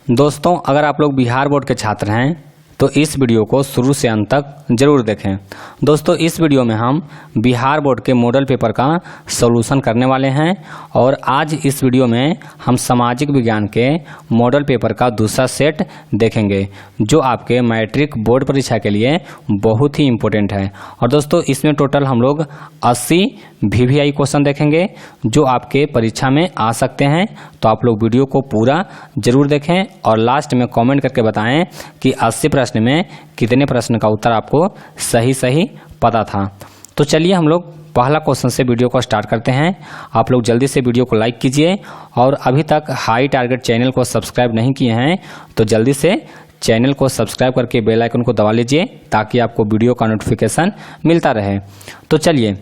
दोस्तों, अगर आप लोग बिहार बोर्ड के छात्र हैं तो इस वीडियो को शुरू से अंत तक जरूर देखें। दोस्तों, इस वीडियो में हम बिहार बोर्ड के मॉडल पेपर का सॉल्यूशन करने वाले हैं और आज इस वीडियो में हम सामाजिक विज्ञान के मॉडल पेपर का दूसरा सेट देखेंगे जो आपके मैट्रिक बोर्ड परीक्षा के लिए बहुत ही इम्पोर्टेंट है। और दोस्तों, इसमें टोटल हम लोग 80 VVI क्वेश्चन देखेंगे जो आपके परीक्षा में आ सकते हैं। तो आप लोग वीडियो को पूरा जरूर देखें और लास्ट में कमेंट करके बताएं कि 80 प्रश्न में कितने प्रश्न का उत्तर आपको सही पता था। तो चलिए हम लोग पहला क्वेश्चन से वीडियो को स्टार्ट करते हैं। आप लोग जल्दी से वीडियो को लाइक कीजिए और अभी तक हाई टारगेट चैनल को सब्सक्राइब नहीं किए हैं तो जल्दी से चैनल को सब्सक्राइब करके बेल आइकन को दबा लीजिए ताकि आपको वीडियो का नोटिफिकेशन मिलता रहे। तो चलिए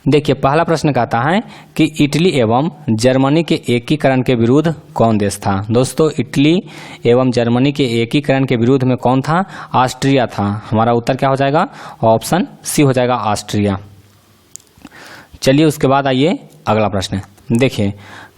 देखिए, पहला प्रश्न कहता है कि इटली एवं जर्मनी के एकीकरण के विरुद्ध कौन देश था। दोस्तों, इटली एवं जर्मनी के एकीकरण के विरुद्ध में कौन था? ऑस्ट्रिया था। हमारा उत्तर क्या हो जाएगा? ऑप्शन सी हो जाएगा, ऑस्ट्रिया। चलिए उसके बाद आइए अगला प्रश्न देखिए।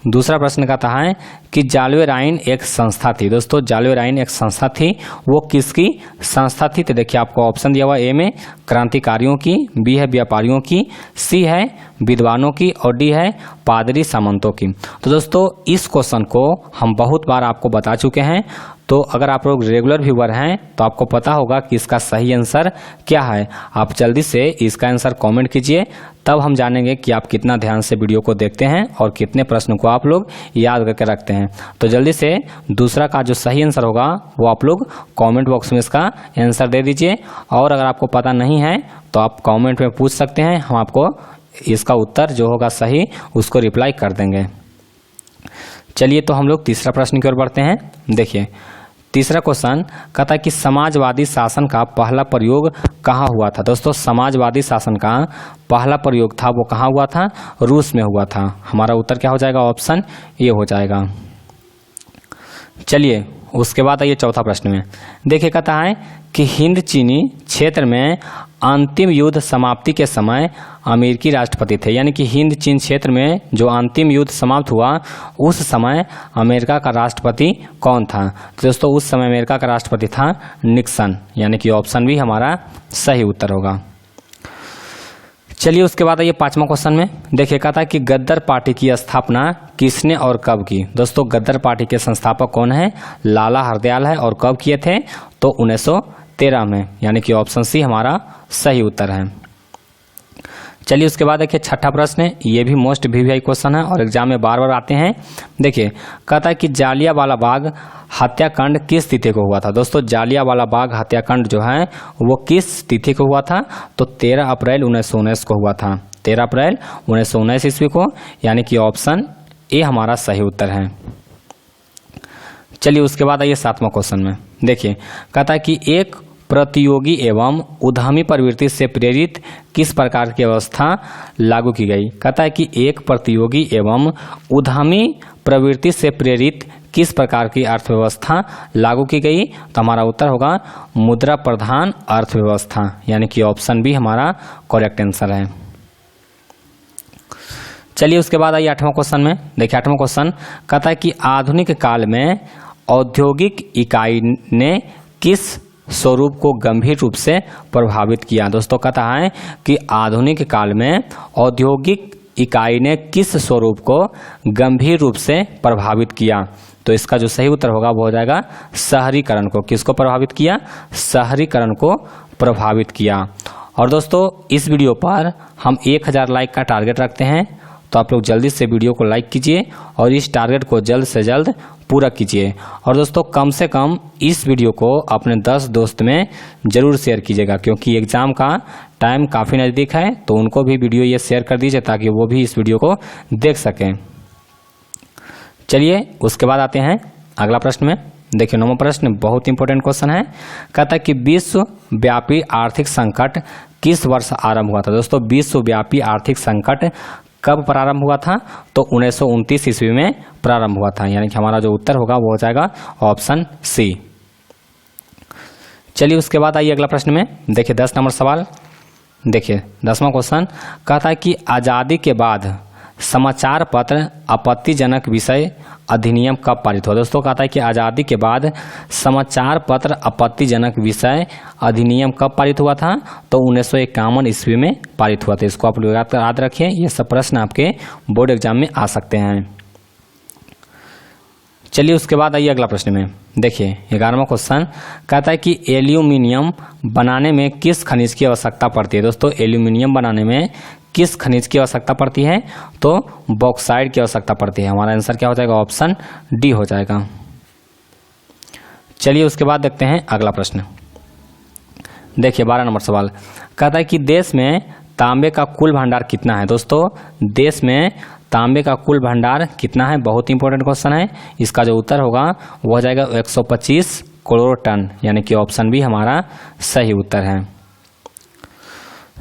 दूसरा प्रश्न कहता है कि जालवे राइन एक संस्था थी। दोस्तों, जालवे राइन एक संस्था थी, वो किसकी संस्था थी? तो देखिए आपको ऑप्शन दिया हुआ, ए में क्रांतिकारियों की, बी है व्यापारियों की, सी है विद्वानों की और डी है पादरी सामंतों की। तो दोस्तों, इस क्वेश्चन को हम बहुत बार आपको बता चुके हैं, तो अगर आप लोग रेगुलर व्यूअर हैं तो आपको पता होगा कि इसका सही आंसर क्या है। आप जल्दी से इसका आंसर कमेंट कीजिए, तब हम जानेंगे कि आप कितना ध्यान से वीडियो को देखते हैं और कितने प्रश्नों को आप लोग याद करके रखते हैं। तो जल्दी से दूसरा का जो सही आंसर होगा वो आप लोग कमेंट बॉक्स में इसका आंसर दे दीजिए। और अगर आपको पता नहीं है तो आप कमेंट में पूछ सकते हैं, हम आपको इसका उत्तर जो होगा सही उसको रिप्लाई कर देंगे। चलिए तो हम लोग तीसरा प्रश्न की ओर बढ़ते हैं। देखिए तीसरा क्वेश्चन कहता है कि समाजवादी शासन का पहला प्रयोग कहाँ हुआ था। दोस्तों, समाजवादी शासन का पहला प्रयोग था वो कहाँ हुआ था? रूस में हुआ था। हमारा उत्तर क्या हो जाएगा? ऑप्शन ए हो जाएगा। चलिए उसके बाद आइए चौथा प्रश्न में। देखिए कहता है कि हिंद चीनी क्षेत्र में अंतिम युद्ध समाप्ति के समय अमेरिकी राष्ट्रपति थे। यानी कि हिंद चीन क्षेत्र में जो अंतिम युद्ध समाप्त हुआ उस समय अमेरिका का राष्ट्रपति कौन था? तो दोस्तों, उस समय अमेरिका का राष्ट्रपति था निक्सन। यानी कि ऑप्शन भी हमारा सही उत्तर होगा। चलिए उसके बाद आइए पांचवा क्वेश्चन में। देखिए कहता है कि गद्दर पार्टी की स्थापना किसने और कब की। दोस्तों, गद्दर पार्टी के संस्थापक कौन है? लाला हरदयाल है। और कब किए थे? तो 1913 में। यानी कि ऑप्शन सी हमारा सही उत्तर है। चलिए उसके बाद देखिए छठा प्रश्न है, ये भी मोस्ट VVI क्वेश्चन है और एग्जाम में बार बार आते हैं। देखिए कहता है कि जालियांवाला बाग हत्याकांड किस तिथि को हुआ था। दोस्तों, जालियांवाला बाग हत्याकांड जो है वो किस तिथि को हुआ था? तो 13 अप्रैल 1919 को हुआ था। 13 अप्रैल 1919 ईस्वी को। यानी कि ऑप्शन ए हमारा सही उत्तर है। चलिए उसके बाद आइए सातवां क्वेश्चन में। देखिए कहता है कि एक प्रतियोगी एवं उद्यमी प्रवृत्ति से प्रेरित किस प्रकार की व्यवस्था लागू की गई। कहता है कि एक प्रतियोगी एवं उद्यमी प्रवृत्ति से प्रेरित किस प्रकार की अर्थव्यवस्था लागू की गई। तो हमारा उत्तर होगा मुद्रा प्रधान अर्थव्यवस्था। यानी कि ऑप्शन बी हमारा करेक्ट आंसर है। चलिए उसके बाद आइए आठवां क्वेश्चन में। देखिए आठवां क्वेश्चन कहता है कि आधुनिक काल में औद्योगिक इकाई ने किस स्वरूप को गंभीर रूप से प्रभावित किया। दोस्तों, कहता है कि आधुनिक काल में औद्योगिक इकाई ने किस स्वरूप को गंभीर रूप से प्रभावित किया। तो इसका जो सही उत्तर होगा वो हो जाएगा शहरीकरण को। किसको प्रभावित किया? शहरीकरण को प्रभावित किया। और दोस्तों, इस वीडियो पर हम 1000 लाइक का टारगेट रखते हैं, तो आप लोग जल्दी से वीडियो को लाइक कीजिए और इस टारगेट को जल्द से जल्द पूरा कीजिए। और दोस्तों, कम से कम इस वीडियो को अपने 10 दोस्त में जरूर शेयर कीजिएगा, क्योंकि एग्जाम का टाइम काफ़ी नज़दीक है, तो उनको भी वीडियो ये शेयर कर दीजिए ताकि वो भी इस वीडियो को देख सकें। चलिए उसके बाद आते हैं अगला प्रश्न में। देखिए 9वां प्रश्न बहुत इंपॉर्टेंट क्वेश्चन है। कहता है कि विश्वव्यापी आर्थिक संकट किस वर्ष आरंभ हुआ था। दोस्तों, विश्वव्यापी आर्थिक संकट कब प्रारंभ हुआ था? तो 1929 ईस्वी में प्रारंभ हुआ था। यानी कि हमारा जो उत्तर होगा वो हो जाएगा ऑप्शन सी। चलिए उसके बाद आइए अगला प्रश्न में। देखिए 10 नंबर सवाल। देखिए 10वां क्वेश्चन कहता है कि आज़ादी के बाद समाचार पत्र आपत्तिजनक विषय अधिनियम कब पारित हुआ? दोस्तों कहता है कि आज़ादी के बाद समाचार पत्र आपत्तिजनक विषय अधिनियम कब पारित हुआ था? तो 1951 ईस्वी में पारित हुआ था। इसको आप लोग याद रखिए, ये सब प्रश्न आपके बोर्ड एग्जाम में आ सकते हैं। चलिए उसके बाद आइए अगला प्रश्न में। देखिए 11वां क्वेश्चन कहता है कि एल्यूमिनियम बनाने में किस खनिज की आवश्यकता पड़ती है? दोस्तों एल्यूमिनियम बनाने में किस खनिज की आवश्यकता पड़ती है? तो बॉक्साइट की आवश्यकता पड़ती है। हमारा आंसर क्या हो जाएगा? ऑप्शन डी हो जाएगा। चलिए उसके बाद देखते हैं अगला प्रश्न। देखिए 12 नंबर सवाल कहता है कि देश में तांबे का कुल भंडार कितना है? दोस्तों देश में तांबे का कुल भंडार कितना है? बहुत इंपॉर्टेंट क्वेश्चन है। इसका जो उत्तर होगा वो हो जाएगा 125 करोड़ टन, यानी कि ऑप्शन बी हमारा सही उत्तर है।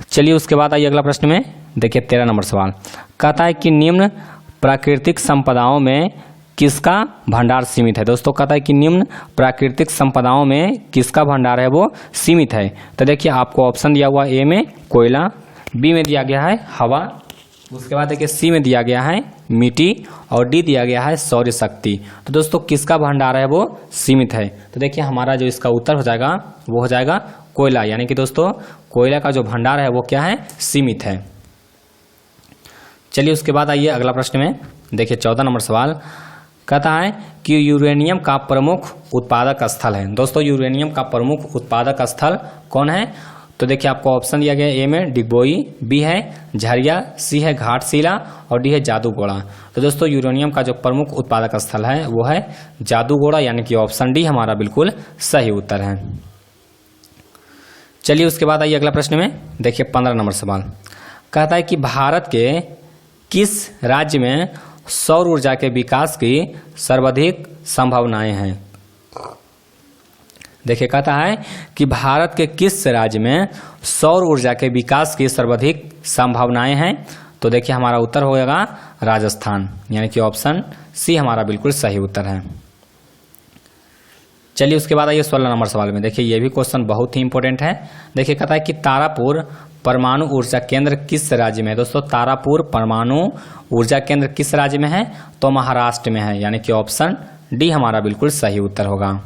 चलिए उसके बाद आइए अगला प्रश्न में। देखिए 13 नंबर सवाल कहता है कि निम्न प्राकृतिक संपदाओं में किसका भंडार सीमित है? दोस्तों कहता है कि निम्न प्राकृतिक संपदाओं में किसका भंडार है वो सीमित है। तो देखिए आपको ऑप्शन दिया हुआ ए में कोयला, बी में दिया गया है हवा, उसके बाद देखिए सी में दिया गया है मिट्टी और डी दिया गया है सौर शक्ति। तो दोस्तों किसका भंडार है वो सीमित है? तो देखिए हमारा जो इसका उत्तर हो जाएगा वो हो जाएगा कोयला, यानी कि दोस्तों कोयला का जो भंडार है वो क्या है? सीमित है। चलिए उसके बाद आइए अगला प्रश्न में। देखिए 14 नंबर सवाल कहता है कि यूरेनियम का प्रमुख उत्पादक स्थल है। दोस्तों यूरेनियम का प्रमुख उत्पादक स्थल कौन है? तो देखिए आपको ऑप्शन दिया गया ए में डिगबोई, बी है झरिया, सी है घाटशिला और डी है जादूगोड़ा। तो दोस्तों यूरेनियम का जो प्रमुख उत्पादक स्थल है वो है जादूगोड़ा, यानी कि ऑप्शन डी हमारा बिल्कुल सही उत्तर है। चलिए उसके बाद आइए अगला प्रश्न में। देखिए 15 नंबर सवाल कहता है कि भारत के किस राज्य में सौर ऊर्जा के विकास की सर्वाधिक संभावनाएं हैं? देखिए कहता है कि भारत के किस राज्य में सौर ऊर्जा के विकास की सर्वाधिक संभावनाएं हैं? तो देखिए हमारा उत्तर होगा राजस्थान, यानी कि ऑप्शन सी हमारा बिल्कुल सही उत्तर है। चलिए उसके बाद आइए 16 नंबर सवाल में। देखिए ये भी क्वेश्चन बहुत ही इंपॉर्टेंट है। देखिए कहता है कि तारापुर परमाणु ऊर्जा केंद्र किस राज्य में है? दोस्तों तारापुर परमाणु ऊर्जा केंद्र किस राज्य में है? तो महाराष्ट्र में है, यानी कि ऑप्शन डी हमारा बिल्कुल सही उत्तर होगा।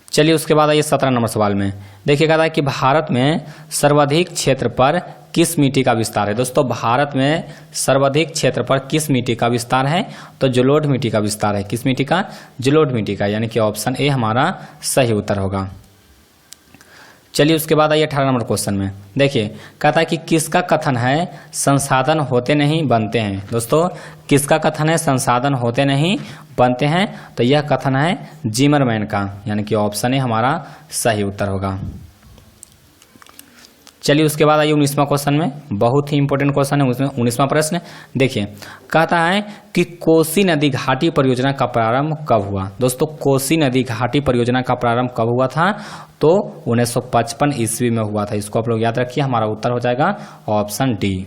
चलिए उसके बाद आइए 17 नंबर सवाल में। देखिए कहता है कि भारत में सर्वाधिक क्षेत्र पर किस मिट्टी का विस्तार है? दोस्तों भारत में सर्वाधिक क्षेत्र पर किस मिट्टी का विस्तार है? तो जलोढ़ मिट्टी का विस्तार है। किस मिट्टी का? जलोढ़ मिट्टी का, यानी कि ऑप्शन ए हमारा सही उत्तर होगा। चलिए उसके बाद आइए 18 नंबर क्वेश्चन में। देखिए कहता है कि किसका कथन है संसाधन होते नहीं बनते हैं? दोस्तों किसका कथन है संसाधन होते नहीं बनते हैं? तो यह कथन है जिमरमैन का, यानी कि ऑप्शन ए हमारा सही उत्तर होगा। चलिए उसके बाद आइए 19वां क्वेश्चन में। बहुत ही इंपॉर्टेंट क्वेश्चन है उसमें 19वां प्रश्न। देखिए कहता है कि कोसी नदी घाटी परियोजना का प्रारंभ कब हुआ? दोस्तों कोसी नदी घाटी परियोजना का प्रारंभ कब हुआ था? तो 1955 ईस्वी में हुआ था। इसको आप लोग याद रखिए, हमारा उत्तर हो जाएगा ऑप्शन डी।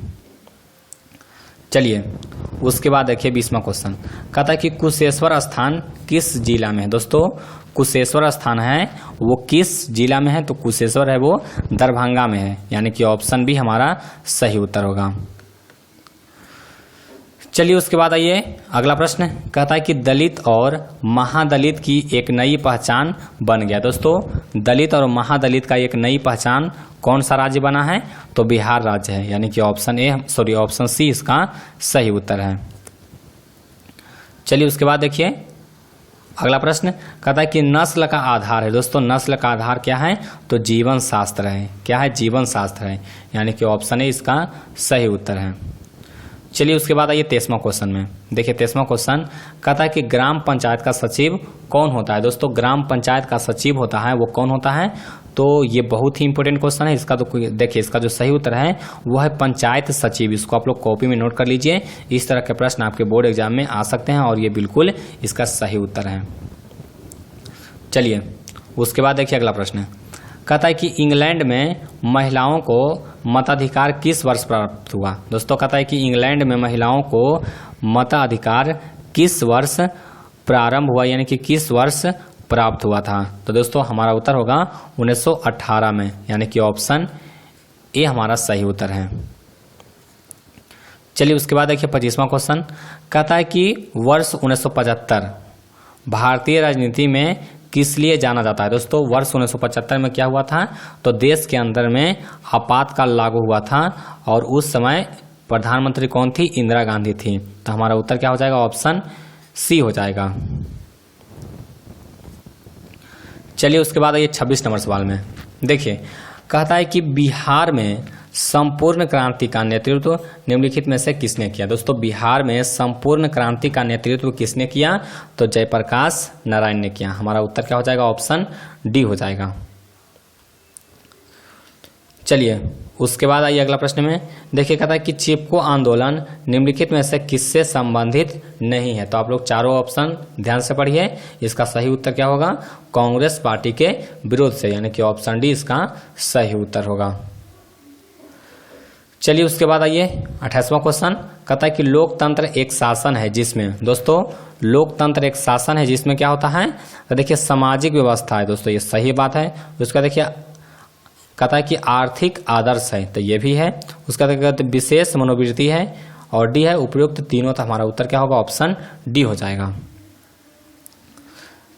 चलिए उसके बाद देखिए 20वां क्वेश्चन कहता है कि कुशेश्वर स्थान किस जिला में है? दोस्तों कुशेश्वर स्थान है वो किस जिला में है? तो कुशेश्वर है वो दरभंगा में है, यानी कि ऑप्शन बी हमारा सही उत्तर होगा। चलिए उसके बाद आइए अगला प्रश्न कहता है कि दलित और महादलित की एक नई पहचान बन गया। दोस्तों दलित और महादलित का एक नई पहचान कौन सा राज्य बना है? तो बिहार राज्य है, यानी कि ऑप्शन सी इसका सही उत्तर है। चलिए उसके बाद देखिए अगला प्रश्न कहता है कि नस्ल का आधार है। दोस्तों नस्ल का आधार क्या है? तो जीवन शास्त्र है। क्या है? जीवन शास्त्र है, यानी कि ऑप्शन ए इसका सही उत्तर है। चलिए उसके बाद आइए 23वां क्वेश्चन में। देखिए 23वां क्वेश्चन कहता है कि ग्राम पंचायत का सचिव कौन होता है? दोस्तों ग्राम पंचायत का सचिव होता है वो कौन होता है? तो ये बहुत ही इंपॉर्टेंट क्वेश्चन है। इसका तो देखिए इसका जो सही उत्तर है वो है पंचायत सचिव। इसको आप लोग कॉपी में नोट कर लीजिए। इस तरह के प्रश्न आपके बोर्ड एग्जाम में आ सकते हैं और ये बिल्कुल इसका सही उत्तर है। चलिए उसके बाद देखिए अगला प्रश्न कहता है कि इंग्लैंड में महिलाओं को मताधिकार किस वर्ष प्राप्त हुआ? दोस्तों कहता है कि इंग्लैंड में महिलाओं को मताधिकार किस वर्ष प्रारंभ हुआ, यानी कि किस वर्ष प्राप्त हुआ था? तो दोस्तों हमारा उत्तर होगा 1918 में, यानी कि ऑप्शन ए हमारा सही उत्तर है। चलिए उसके बाद देखिए 25वां क्वेश्चन कहता है कि वर्ष 1975 भारतीय राजनीति में किस लिए जाना जाता है। दोस्तों वर्ष 1975 में क्या हुआ था, तो देश के अंदर में आपातकाल लागू हुआ था और उस समय प्रधानमंत्री कौन थी, इंदिरा गांधी थी। तो हमारा उत्तर क्या हो जाएगा, ऑप्शन सी हो जाएगा। चलिए उसके बाद आइए 26 नंबर सवाल में देखिए कहता है कि बिहार में संपूर्ण क्रांति का नेतृत्व निम्नलिखित में से किसने किया। दोस्तों बिहार में संपूर्ण क्रांति का नेतृत्व किसने किया, तो जयप्रकाश नारायण ने किया। हमारा उत्तर क्या हो जाएगा, ऑप्शन डी हो जाएगा। चलिए उसके बाद आइए अगला प्रश्न में देखिए कहता है कि चिपको आंदोलन निम्नलिखित में से किससे संबंधित नहीं है। तो आप लोग चारों ऑप्शन ध्यान से पढ़िए। इसका सही उत्तर क्या होगा, कांग्रेस पार्टी के विरोध से, यानी कि ऑप्शन डी इसका सही उत्तर होगा। चलिए उसके बाद आइए 28वां क्वेश्चन कहता है कि लोकतंत्र एक शासन है जिसमें, दोस्तों लोकतंत्र एक शासन है जिसमें क्या होता है, तो देखिए सामाजिक व्यवस्था है। दोस्तों ये सही बात है। उसका देखिए कहता है कि आर्थिक आदर्श है, तो ये भी है। उसका कहते विशेष मनोवृत्ति है और डी है उपयुक्त तीनों। तो हमारा उत्तर क्या होगा, ऑप्शन डी हो जाएगा।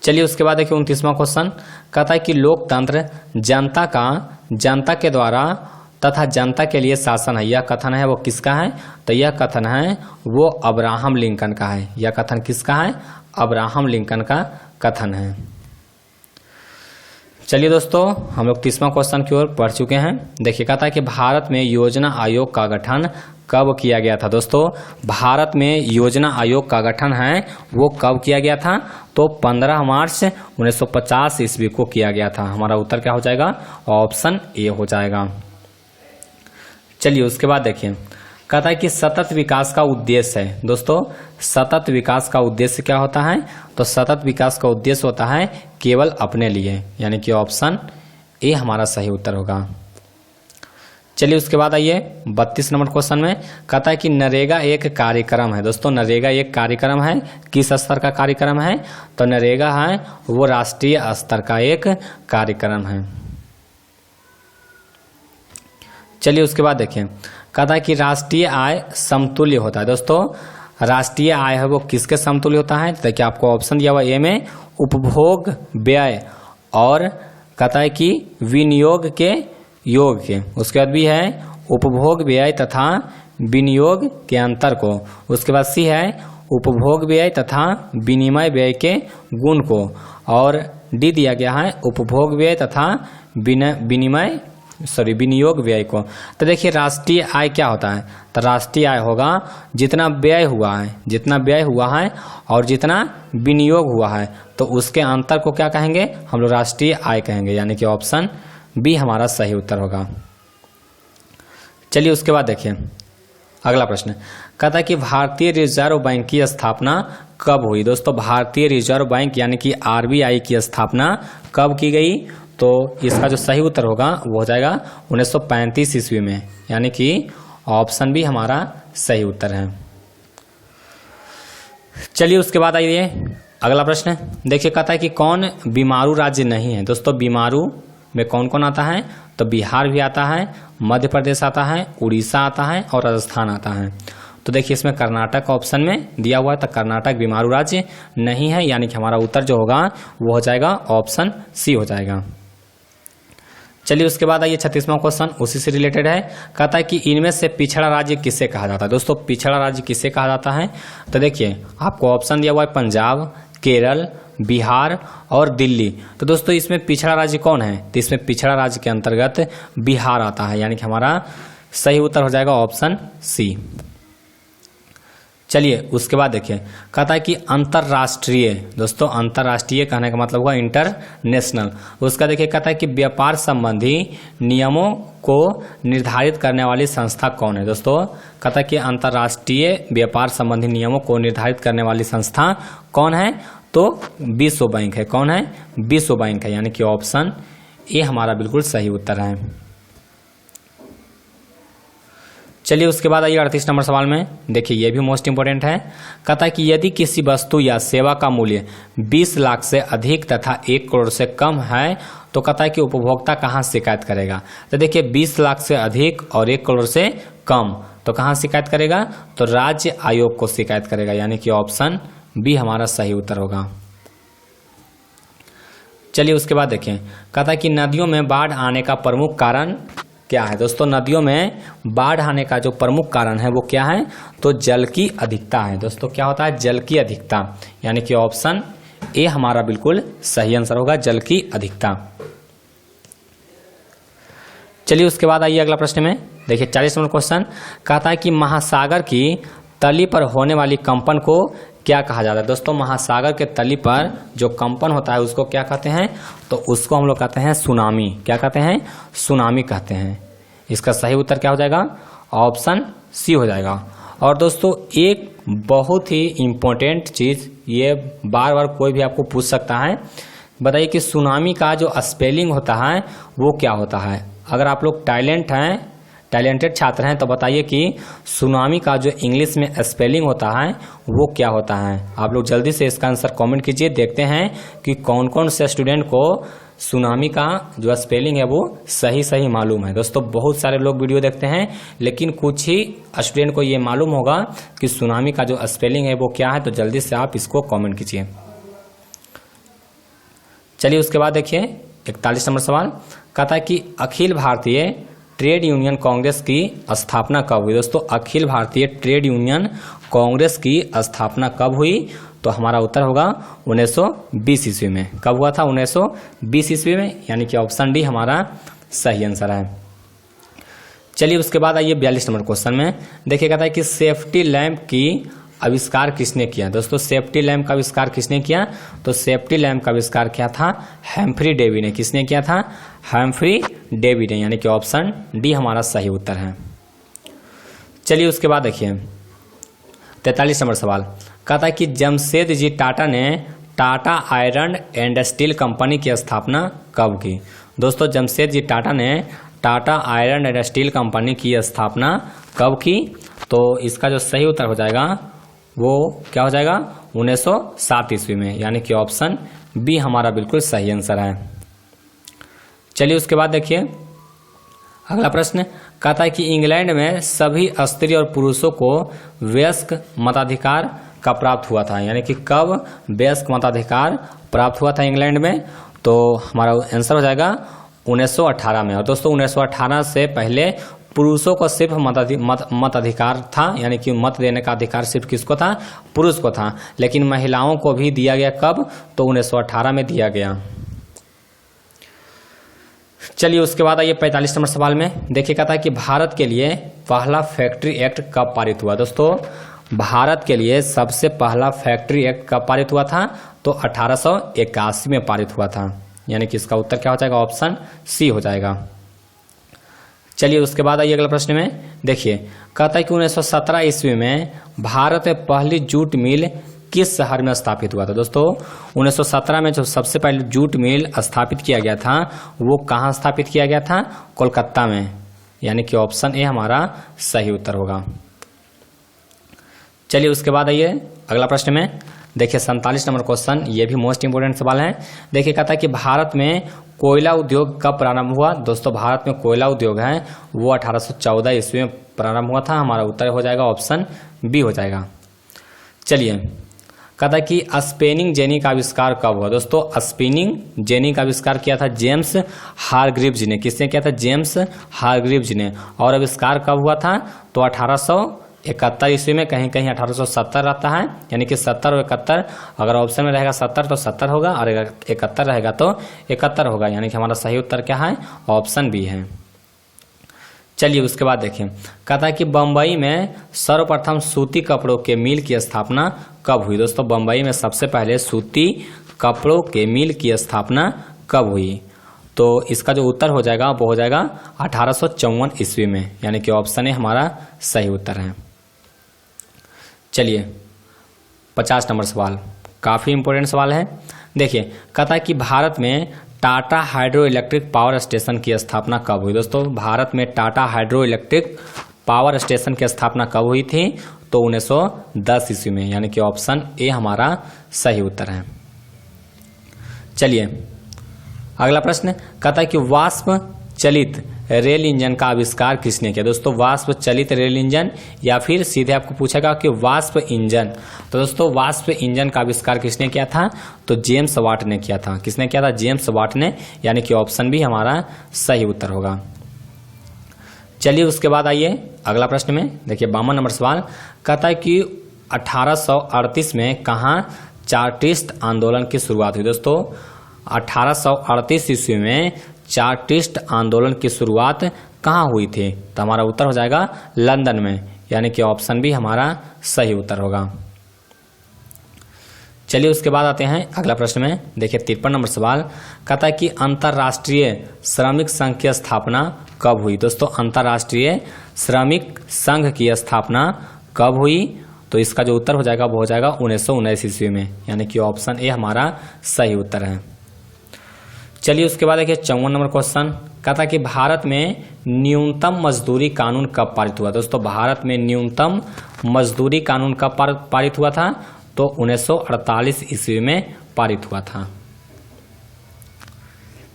चलिए उसके बाद देखिए 29वां क्वेश्चन कहता है कि लोकतंत्र जनता के द्वारा तथा जनता के लिए शासन है। यह कथन है वो किसका है, तो यह कथन है वो अब्राहम लिंकन का है। यह कथन किसका है, अब्राहम लिंकन का कथन है। चलिए दोस्तों हम लोग 30वां क्वेश्चन की ओर बढ़ चुके हैं। देखिए कहता है कि भारत में योजना आयोग का गठन कब किया गया था। दोस्तों भारत में योजना आयोग का गठन है वो कब किया गया था, तो 15 मार्च 1950 ईस्वी को किया गया था। हमारा उत्तर क्या हो जाएगा, ऑप्शन ए हो जाएगा। चलिए उसके बाद देखिए कहता है कि सतत विकास का उद्देश्य है। दोस्तों सतत विकास का उद्देश्य क्या होता है, तो सतत विकास का उद्देश्य होता है केवल अपने लिए, यानी कि ऑप्शन ए हमारा सही उत्तर होगा। चलिए उसके बाद आइए 32 नंबर क्वेश्चन में कहता है कि नरेगा एक कार्यक्रम है। दोस्तों नरेगा एक कार्यक्रम है, किस स्तर का कार्यक्रम है, तो नरेगा है वो राष्ट्रीय स्तर का एक कार्यक्रम है। चलिए उसके बाद देखिए कहता है कि राष्ट्रीय आय समतुल्य होता है। दोस्तों राष्ट्रीय आय है वो किसके समतुल्य होता है, देखिए आपको ऑप्शन दिया हुआ ए में उपभोग व्यय और कहता है कि विनियोग के योग के, उसके बाद भी है उपभोग व्यय तथा विनियोग के अंतर को, उसके बाद सी है उपभोग व्यय तथा विनिमय व्यय के गुण को, और डी दिया गया है उपभोग व्यय तथा विनियोग व्यय को। तो देखिए राष्ट्रीय आय क्या होता है, तो राष्ट्रीय आय होगा जितना व्यय हुआ है और जितना विनियोग हुआ है, तो उसके अंतर को क्या कहेंगे, हम लोग राष्ट्रीय आय कहेंगे, यानी कि ऑप्शन बी हमारा सही उत्तर होगा। चलिए उसके बाद देखिए अगला प्रश्न कहता है कि भारतीय रिजर्व बैंक की स्थापना कब हुई। दोस्तों भारतीय रिजर्व बैंक यानी कि आरबीआई की स्थापना कब की गई, तो इसका जो सही उत्तर होगा वो हो जाएगा 1935 ईस्वी में, यानी कि ऑप्शन भी हमारा सही उत्तर है। चलिए उसके बाद आइए अगला प्रश्न देखिए कहता है कि कौन बीमारू राज्य नहीं है। दोस्तों बीमारू में कौन कौन आता है, तो बिहार भी आता है, मध्य प्रदेश आता है, उड़ीसा आता है और राजस्थान आता है। तो देखिए इसमें कर्नाटक ऑप्शन में दिया हुआ है, तो कर्नाटक बीमारू राज्य नहीं है, यानी कि हमारा उत्तर जो होगा वो हो जाएगा ऑप्शन सी हो जाएगा। चलिए उसके बाद आइए 36वां क्वेश्चन उसी से रिलेटेड है। कहता है कि इनमें से पिछड़ा राज्य किसे कहा जाता है। दोस्तों पिछड़ा राज्य किसे कहा जाता है, तो देखिए आपको ऑप्शन दिया हुआ है पंजाब, केरल, बिहार और दिल्ली। तो दोस्तों इसमें पिछड़ा राज्य कौन है, तो इसमें पिछड़ा राज्य के अंतर्गत बिहार आता है, यानी कि हमारा सही उत्तर हो जाएगा ऑप्शन सी। चलिए उसके बाद देखिए कहता है कि अंतरराष्ट्रीय, दोस्तों अंतरराष्ट्रीय कहने का मतलब हुआ इंटरनेशनल। उसका देखिए कहता है कि व्यापार संबंधी नियमों को निर्धारित करने वाली संस्था कौन है। दोस्तों कहता है कि अंतरराष्ट्रीय व्यापार संबंधी नियमों को निर्धारित करने वाली संस्था कौन है, तो विश्व बैंक है। कौन है, विश्व बैंक है, यानी कि ऑप्शन ए हमारा बिल्कुल सही उत्तर है। चलिए उसके बाद आइए 38 नंबर सवाल में देखिए ये भी मोस्ट इंपोर्टेंट है। कहता है कि यदि किसी वस्तु या सेवा का मूल्य 20 लाख से अधिक तथा 1 करोड़ से कम है तो कहता है कि उपभोक्ता कहाँ शिकायत करेगा। तो देखिए 20 लाख से अधिक और 1 करोड़ से कम तो कहाँ शिकायत करेगा, तो राज्य आयोग को शिकायत करेगा, यानी कि ऑप्शन बी हमारा सही उत्तर होगा। चलिए उसके बाद देखें, कहता है कि नदियों में बाढ़ आने का प्रमुख कारण क्या है। दोस्तों नदियों में बाढ़ आने का जो प्रमुख कारण है वो क्या है, तो जल की अधिकता है। दोस्तों क्या होता है, जल की अधिकता, यानी कि ऑप्शन ए हमारा बिल्कुल सही आंसर होगा, जल की अधिकता। चलिए उसके बाद आइए अगला प्रश्न में। देखिए 40 नंबर क्वेश्चन कहता है कि महासागर की तली पर होने वाली कंपन को क्या कहा जाता है। दोस्तों महासागर के तली पर जो कंपन होता है उसको क्या कहते हैं, तो उसको हम लोग कहते हैं सुनामी। क्या कहते हैं, सुनामी कहते हैं। इसका सही उत्तर क्या हो जाएगा, ऑप्शन सी हो जाएगा। और दोस्तों एक बहुत ही इम्पोर्टेंट चीज़, ये बार बार कोई भी आपको पूछ सकता है, बताइए कि सुनामी का जो स्पेलिंग होता है वो क्या होता है। अगर आप लोग टैलेंटेड छात्र हैं तो बताइए कि सुनामी का जो इंग्लिश में स्पेलिंग होता है वो क्या होता है। आप लोग जल्दी से इसका आंसर कमेंट कीजिए, देखते हैं कि कौन कौन से स्टूडेंट को सुनामी का जो स्पेलिंग है वो सही मालूम है। दोस्तों बहुत सारे लोग वीडियो देखते हैं लेकिन कुछ ही स्टूडेंट को ये मालूम होगा कि सुनामी का जो स्पेलिंग है वो क्या है, तो जल्दी से आप इसको कमेंट कीजिए। चलिए उसके बाद देखिए 41 नंबर सवाल कहता है कि अखिल भारतीय ट्रेड यूनियन कांग्रेस की स्थापना कब हुई। दोस्तों अखिल भारतीय ट्रेड यूनियन कांग्रेस की स्थापना कब हुई, तो हमारा उत्तर होगा 1920 ईस्वी में। कब हुआ था, 1920 ईस्वी में, यानी कि ऑप्शन डी हमारा सही आंसर है। चलिए उसके बाद आइए 42 नंबर क्वेश्चन में। देखिए कहता है कि सेफ्टी लैंप की आविष्कार किसने किया। दोस्तों सेफ्टी लैंप का आविष्कार किसने किया, तो सेफ्टी लैंप का आविष्कार किया था हम्फ्री डेवी ने। किसने किया था, हम्फ्री डेवी ने, यानी कि ऑप्शन डी हमारा सही उत्तर है। चलिए उसके बाद देखिए 43 नंबर सवाल कहता है कि जमशेद जी टाटा ने Tata iron and steel company की स्थापना कब की। दोस्तों जमशेद जी टाटा ने Tata iron and steel company की स्थापना कब की, तो इसका जो सही उत्तर हो जाएगा वो क्या हो जाएगा, 1907 ईस्वी में, यानी कि ऑप्शन बी हमारा बिल्कुल सही आंसर है। चलिए उसके बाद देखिए अगला प्रश्न कहता है कि इंग्लैंड में सभी स्त्री और पुरुषों को वयस्क मताधिकार कब प्राप्त हुआ था, यानी कि कब वयस्क मताधिकार प्राप्त हुआ था इंग्लैंड में, तो हमारा आंसर हो जाएगा 1918 में। और दोस्तों 1918 से पहले पुरुषों को सिर्फ मत अधिकार था, यानी कि मत देने का अधिकार सिर्फ किसको था, पुरुष को था, लेकिन महिलाओं को भी दिया गया कब, तो 1918 में दिया गया। चलिए उसके बाद आइए 45 नंबर सवाल में। देखिए कहता है कि भारत के लिए पहला फैक्ट्री एक्ट कब पारित हुआ। दोस्तों भारत के लिए सबसे पहला फैक्ट्री एक्ट कब पारित हुआ था, तो 1881 में पारित हुआ था, यानी कि इसका उत्तर क्या हो जाएगा, ऑप्शन सी हो जाएगा। चलिए उसके बाद आइए अगला प्रश्न में। देखिए कहता है कि 1917 ईस्वी में भारत में पहली जूट मिल किस शहर में स्थापित हुआ था। दोस्तों 1917 में जो सबसे पहले जूट मिल स्थापित किया गया था वो कहाँ स्थापित किया गया था, कोलकाता में, यानी कि ऑप्शन ए हमारा सही उत्तर होगा। चलिए उसके बाद आइए अगला प्रश्न में। देखिए 47 नंबर क्वेश्चन, ये भी मोस्ट इंपोर्टेंट सवाल है। देखिए कहता है कि भारत में कोयला उद्योग कब प्रारंभ हुआ। दोस्तों भारत में कोयला उद्योग है वो 1814 ईस्वी में प्रारंभ हुआ था। हमारा उत्तर हो जाएगा ऑप्शन बी हो जाएगा। चलिए कहता है कि स्पिनिंग जेनी का आविष्कार कब हुआ। दोस्तों स्पिनिंग जेनी का आविष्कार किया था जेम्स हारग्रीव्स ने। किसने किया था, जेम्स हारग्रीव्स ने। और आविष्कार कब हुआ था, तो 1871 ईस्वी में, कहीं कहीं 1870 रहता है, यानी कि 70 और 71, अगर ऑप्शन में रहेगा 70 तो 70 होगा, और 71 रहेगा तो 71 होगा, यानी कि हमारा सही उत्तर क्या है, ऑप्शन बी है। चलिए उसके बाद देखें कहता है कि बम्बई में सर्वप्रथम सूती कपड़ों के मिल की स्थापना कब हुई। दोस्तों बम्बई में सबसे पहले सूती कपड़ों के मिल की स्थापना कब हुई, तो इसका जो उत्तर हो जाएगा वो हो जाएगा 1854 ईस्वी में, यानी कि ऑप्शन ए हमारा सही उत्तर है। चलिए 50 नंबर सवाल, काफ़ी इंपॉर्टेंट सवाल है। देखिए कहता है कि भारत में Tata hydro electric power station की स्थापना कब हुई। दोस्तों भारत में Tata hydro electric power station की स्थापना कब हुई थी, तो 1910 ईस्वी में, यानी कि ऑप्शन ए हमारा सही उत्तर है। चलिए अगला प्रश्न कहता है कि वाष्प चलित रेल इंजन का आविष्कार किसने किया। दोस्तों वाष्प चलित रेल इंजन या फिर सीधे आपको पूछेगा कि वाष्प इंजन। तो दोस्तों वाष्प इंजन का आविष्कार किसने किया था, तो जेम्स वाट ने किया था। किसने किया था, जेम्स वाट ने, यानी कि ऑप्शन भी हमारा सही उत्तर होगा। चलिए उसके बाद आइए अगला प्रश्न में देखिए 52 नंबर सवाल कहता है कि 1838 में कहाँ चार्टिस्ट आंदोलन की शुरुआत हुई। दोस्तों 1838 ईस्वी में चार्टिस्ट आंदोलन की शुरुआत कहाँ हुई थी, तो हमारा उत्तर हो जाएगा लंदन में, यानी कि ऑप्शन भी हमारा सही उत्तर होगा। चलिए उसके बाद आते हैं अगला प्रश्न में देखिए 53 नंबर सवाल कहता है कि अंतर्राष्ट्रीय श्रमिक संघ की स्थापना कब हुई। दोस्तों अंतर्राष्ट्रीय श्रमिक संघ की स्थापना कब हुई, तो इसका जो उत्तर हो जाएगा वो हो जाएगा 1919 ईस्वी में, यानी कि ऑप्शन ए हमारा सही उत्तर है। चलिए उसके बाद देखिए 54 नंबर क्वेश्चन कहता है कि भारत में न्यूनतम मजदूरी कानून कब पारित हुआ। दोस्तों भारत में न्यूनतम मजदूरी कानून कब पारित हुआ था, तो 1948 ईस्वी में पारित हुआ था।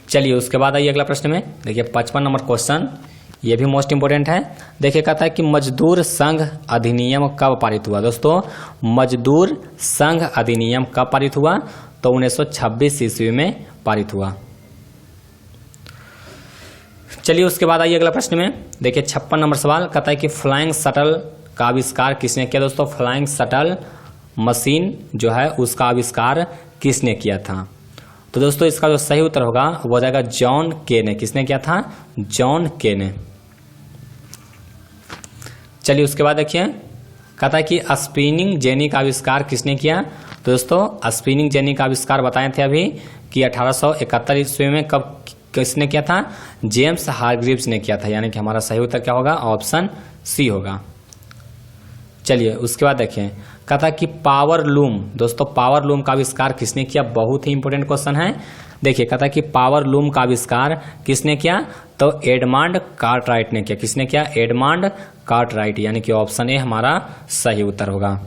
चलिए उसके बाद आइए अगला प्रश्न में देखिए 55 नंबर क्वेश्चन, ये भी मोस्ट इंपोर्टेंट है। देखिए कहता है कि मजदूर संघ अधिनियम कब पारित हुआ। दोस्तों मजदूर संघ अधिनियम कब पारित हुआ, तो 1926 ईस्वी में पारित हुआ। चलिए उसके बाद आइए अगला प्रश्न में देखिए 56 नंबर सवाल कहता है कि फ्लाइंग शटल का आविष्कार किसने किया। दोस्तों फ्लाइंग शटल मशीन जो है उसका आविष्कार किसने किया था, तो दोस्तों इसका जो सही उत्तर होगा वो हो जाएगा जॉन के ने। किसने किया था, जॉन के ने। चलिए उसके बाद देखिए कहता है कि स्पिनिंग जेनी का आविष्कार किसने किया। तो दोस्तों स्पिनिंग जेनी का आविष्कार बताए थे अभी कि 1871 ईस्वी में कब किसने किया था, जेम्स हारग्रीव्स ने किया था, यानी कि हमारा सही उत्तर क्या होगा, ऑप्शन सी होगा। चलिए उसके बाद देखिए कहता है कि पावर लूम। दोस्तों पावर लूम का आविष्कार किसने किया, बहुत ही इंपोर्टेंट क्वेश्चन है। देखिए कहता है कि पावर लूम का आविष्कार किसने किया, तो एडमंड कार्टराइट ने किया। किसने किया, एडमंड कार्टराइट, यानी कि ऑप्शन ए हमारा सही उत्तर होगा।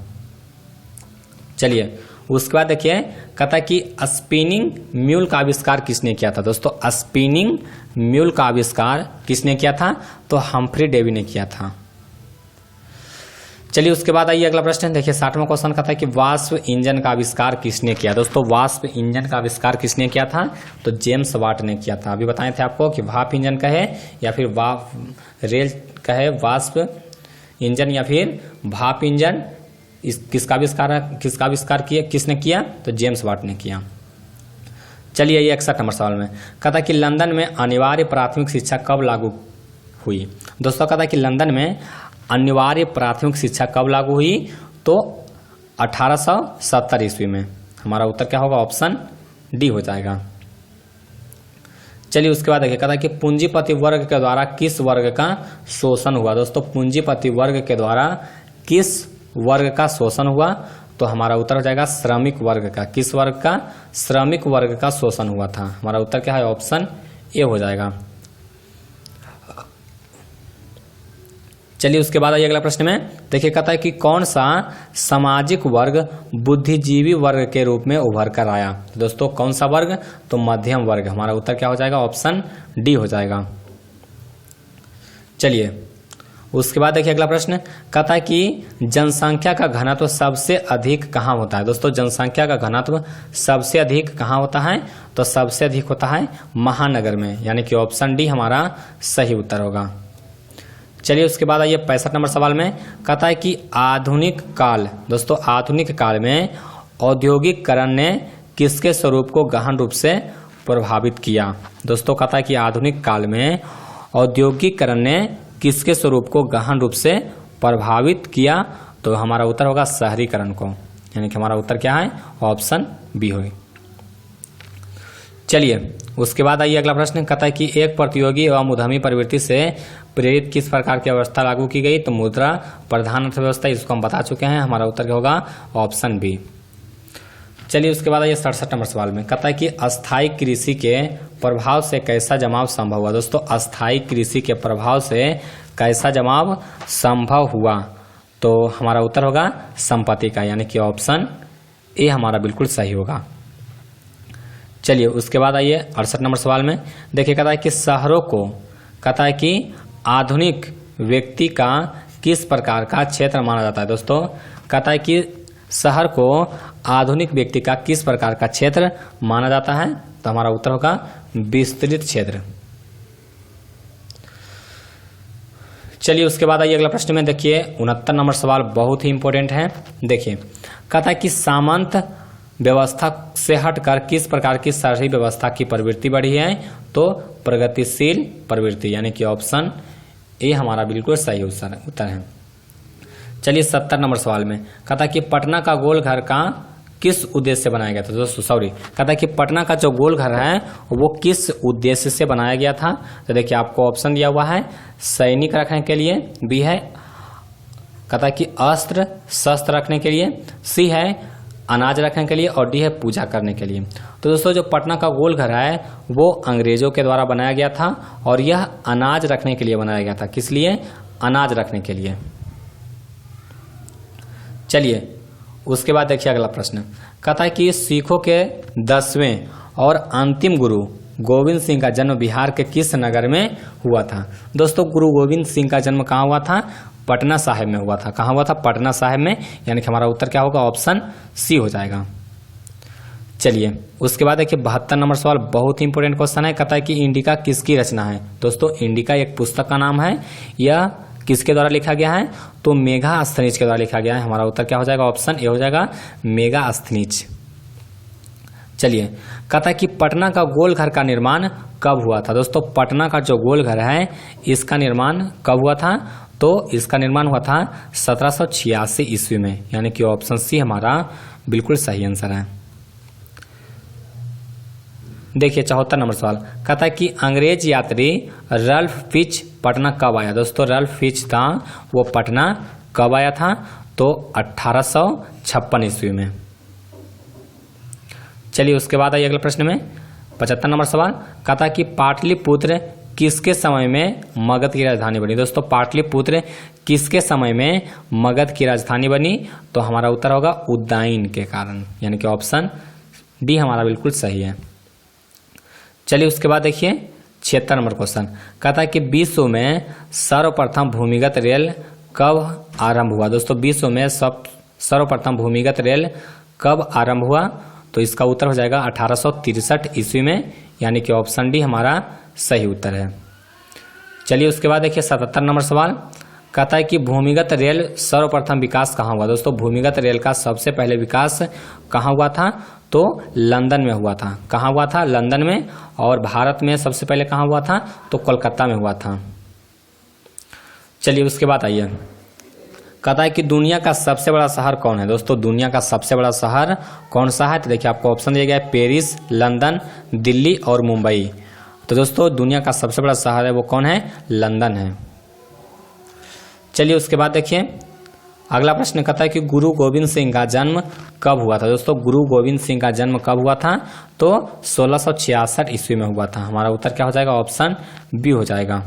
चलिए उसके बाद देखिए कहता है कि स्पिनिंग म्यूल का आविष्कार किसने किया था। दोस्तों स्पिनिंग म्यूल का आविष्कार किसने किया था, तो हम्फ्री डेवी ने किया था। चलिए उसके बाद आइए अगला प्रश्न देखिए 60वां क्वेश्चन कहता है कि वाष्प इंजन का आविष्कार किसने किया। दोस्तों वाष्प इंजन का आविष्कार किसने किया था, तो जेम्स वाट ने किया था। अभी बताए थे आपको कि भाप इंजन का है या फिर रेल का है, वाष्प इंजन या फिर भाप इंजन, किसका आविष्कार किया, किसने किया, तो जेम्स वाट ने किया। चलिए ये 61 नंबर सवाल में कहता है कि लंदन में अनिवार्य प्राथमिक शिक्षा कब लागू हुई। दोस्तों कहता है कि लंदन में अनिवार्य प्राथमिक शिक्षा कब लागू हुई, तो 1870 ईस्वी में। हमारा उत्तर क्या होगा, ऑप्शन डी हो जाएगा। चलिए उसके बाद देखिए कहता है कि पूंजीपति वर्ग के द्वारा किस वर्ग का शोषण हुआ। दोस्तों पूंजीपति वर्ग के द्वारा किस वर्ग का शोषण हुआ, तो हमारा उत्तर हो जाएगा श्रमिक वर्ग का। किस वर्ग का, श्रमिक वर्ग का शोषण हुआ था। हमारा उत्तर क्या है, ऑप्शन ए हो जाएगा। चलिए उसके बाद आइए अगला प्रश्न में देखिए कहता है कि कौन सा सामाजिक वर्ग बुद्धिजीवी वर्ग के रूप में उभर कर आया। दोस्तों कौन सा वर्ग, तो मध्यम वर्ग। हमारा उत्तर क्या हो जाएगा, ऑप्शन डी हो जाएगा। चलिए उसके बाद देखिए अगला प्रश्न कहता है कि जनसंख्या का घनत्व सबसे अधिक कहाँ होता है। दोस्तों जनसंख्या का घनत्व सबसे अधिक कहाँ होता है, तो सबसे अधिक होता है महानगर में, यानी कि ऑप्शन डी हमारा सही उत्तर होगा। चलिए उसके बाद आइए 65 नंबर सवाल में कहता है कि आधुनिक काल। दोस्तों आधुनिक काल में औद्योगिकरण ने किसके स्वरूप को गहन रूप से प्रभावित किया। दोस्तों कहता है कि आधुनिक काल में औद्योगिकरण ने किसके स्वरूप को गहन रूप से प्रभावित किया, तो हमारा उत्तर होगा शहरीकरण को, यानी कि हमारा उत्तर क्या है, ऑप्शन बी होगा। चलिए उसके बाद आइए अगला प्रश्न कहता है कि एक प्रतियोगी एवं उद्यमी प्रवृत्ति से प्रेरित किस प्रकार की व्यवस्था लागू की गई, तो मुद्रा प्रधान अर्थव्यवस्था, इसको हम बता चुके हैं। हमारा उत्तर क्या होगा, ऑप्शन बी। चलिए उसके बाद आइए 67 नंबर सवाल में कहता है कि अस्थायी कृषि के प्रभाव से कैसा जमाव संभव हुआ। दोस्तों अस्थायी कृषि के प्रभाव से कैसा जमाव संभव हुआ, तो हमारा उत्तर होगा संपत्ति का, यानी कि ऑप्शन ए हमारा बिल्कुल सही होगा। चलिए उसके बाद आइए 68 नंबर सवाल में। देखिए कहता है कि शहरों को, कहता है कि आधुनिक व्यक्ति का किस प्रकार का क्षेत्र माना जाता है। दोस्तों कहता है कि शहर को आधुनिक व्यक्ति का किस प्रकार का क्षेत्र माना जाता है, तो हमारा उत्तर होगा विस्तृत क्षेत्र। चलिए उसके बाद आइए अगला प्रश्न में। देखिए 69 नंबर सवाल बहुत ही इंपॉर्टेंट है। देखिए कहता है कि सामंत व्यवस्था से हटकर किस प्रकार की शहरी व्यवस्था की प्रवृत्ति बढ़ी है, तो प्रगतिशील प्रवृत्ति, यानी कि ऑप्शन ए हमारा बिल्कुल सही उत्तर है। चलिए 70 नंबर सवाल में कहता है कि पटना का गोल घर का किस उद्देश्य से बनाया गया था। दोस्तों सॉरी, कहता है कि पटना का जो गोल घर है वो किस उद्देश्य से बनाया गया था। तो देखिए आपको ऑप्शन दिया हुआ है, सैनिक रखने के लिए, बी है कहता है कि अस्त्र शस्त्र रखने के लिए, सी है अनाज रखने के लिए, और डी है पूजा करने के लिए। तो दोस्तों जो पटना का गोल घर है वो अंग्रेजों के द्वारा बनाया गया था और यह अनाज रखने के लिए बनाया गया था। किस लिए? अनाज रखने के लिए। चलिए उसके बाद देखिए अगला प्रश्न कहता है कि सिखों के 10वें और अंतिम गुरु गोविंद सिंह का जन्म बिहार के किस नगर में हुआ था। दोस्तों गुरु गोविंद सिंह का जन्म कहाँ हुआ था? पटना साहिब में हुआ था। कहाँ हुआ था? पटना साहिब में, यानी कि हमारा उत्तर क्या होगा? ऑप्शन सी हो जाएगा। चलिए उसके बाद देखिए 72 नंबर सवाल बहुत ही इंपॉर्टेंट क्वेश्चन है। कहता है कि इंडिका किसकी रचना है। दोस्तों इंडिका एक पुस्तक का नाम है, यह किसके द्वारा लिखा गया है? तो मेगास्थनीज के द्वारा लिखा गया है। हमारा उत्तर क्या हो जाएगा? ऑप्शन ए हो जाएगा, मेगास्थनीज। चलिए कहता है कि पटना का गोल घर का निर्माण कब हुआ था। दोस्तों पटना का जो गोल घर है इसका निर्माण कब हुआ था? तो इसका निर्माण हुआ था 1786 ईस्वी में, यानी कि ऑप्शन सी हमारा बिल्कुल सही आंसर है। देखिए 74 नंबर सवाल कहता है कि अंग्रेज यात्री रल्फ फिच पटना कब आया। दोस्तों रल्फ फिच था वो पटना कब आया था? तो 1856 ईस्वी में। चलिए उसके बाद आइए अगले प्रश्न में 75 नंबर सवाल कहता है कि पाटलिपुत्र किसके समय में मगध की राजधानी बनी। दोस्तों पाटलिपुत्र किसके समय में मगध की राजधानी बनी? तो हमारा उत्तर होगा उदयन के कारण, यानी कि ऑप्शन डी हमारा बिल्कुल सही है। चलिए उसके बाद देखिए 76 नंबर क्वेश्चन कहता है कि विश्व में सर्वप्रथम भूमिगत रेल कब आरंभ हुआ। दोस्तों विश्व में सर्वप्रथम भूमिगत रेल कब आरंभ हुआ? तो इसका उत्तर हो जाएगा 1863 ईस्वी में, यानी कि ऑप्शन डी हमारा सही उत्तर है। चलिए उसके बाद देखिए 77 नंबर सवाल कहता है कि भूमिगत रेल सर्वप्रथम विकास कहाँ हुआ। दोस्तों भूमिगत रेल का सबसे पहले विकास कहाँ हुआ था? तो लंदन में हुआ था। कहाँ हुआ था? लंदन में। और भारत में सबसे पहले कहाँ हुआ था? तो कोलकाता में हुआ था। चलिए उसके बाद आइए कहता है कि दुनिया का सबसे बड़ा शहर कौन है। दोस्तों दुनिया का सबसे बड़ा शहर कौन सा है? तो देखिए आपको ऑप्शन दिया गया है, पेरिस, लंदन, दिल्ली और मुंबई। तो दोस्तों दुनिया का सबसे बड़ा शहर है वो कौन है? लंदन है। चलिए उसके बाद देखिए अगला प्रश्न कहता है कि गुरु गोविंद सिंह का जन्म कब हुआ था। दोस्तों गुरु गोविंद सिंह का जन्म कब हुआ था? तो 1666 ईस्वी में हुआ था। हमारा उत्तर क्या हो जाएगा? ऑप्शन बी हो जाएगा।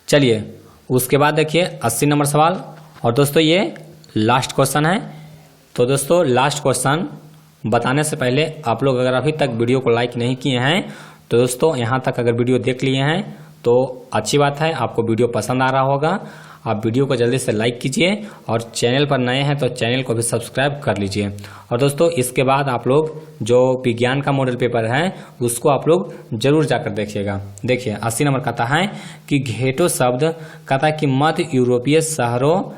चलिए उसके बाद देखिए 80 नंबर सवाल, और दोस्तों ये लास्ट क्वेश्चन है। तो दोस्तों लास्ट क्वेश्चन बताने से पहले आप लोग अगर अभी तक वीडियो को लाइक नहीं किए हैं तो दोस्तों यहाँ तक अगर वीडियो देख लिए हैं तो अच्छी बात है, आपको वीडियो पसंद आ रहा होगा। आप वीडियो को जल्दी से लाइक कीजिए और चैनल पर नए हैं तो चैनल को भी सब्सक्राइब कर लीजिए। और दोस्तों इसके बाद आप लोग जो विज्ञान का मॉडल पेपर है उसको आप लोग जरूर जाकर देखिएगा। देखिए 80 नंबर कहता है कि घेटो शब्द कहता है कि मध्य यूरोपीय शहरों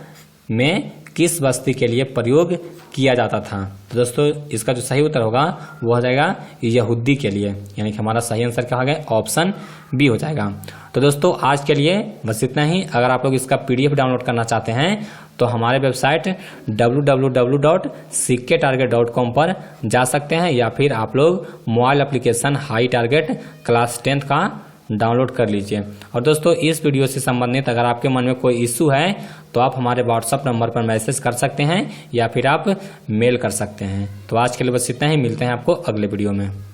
में किस बस्ती के लिए प्रयोग किया जाता था। तो दोस्तों इसका जो सही उत्तर होगा वो हो जाएगा यहूदी के लिए, यानी कि हमारा सही आंसर क्या होगा? ऑप्शन बी हो जाएगा। तो दोस्तों आज के लिए बस इतना ही। अगर आप लोग इसका PDF डाउनलोड करना चाहते हैं तो हमारे वेबसाइट www.cktarget.com पर जा सकते हैं, या फिर आप लोग mobile application high target class 10 का डाउनलोड कर लीजिए। और दोस्तों इस वीडियो से संबंधित अगर आपके मन में कोई इशू है तो आप हमारे WhatsApp नंबर पर मैसेज कर सकते हैं या फिर आप मेल कर सकते हैं। तो आज के लिए बस इतना ही, मिलते हैं आपको अगले वीडियो में।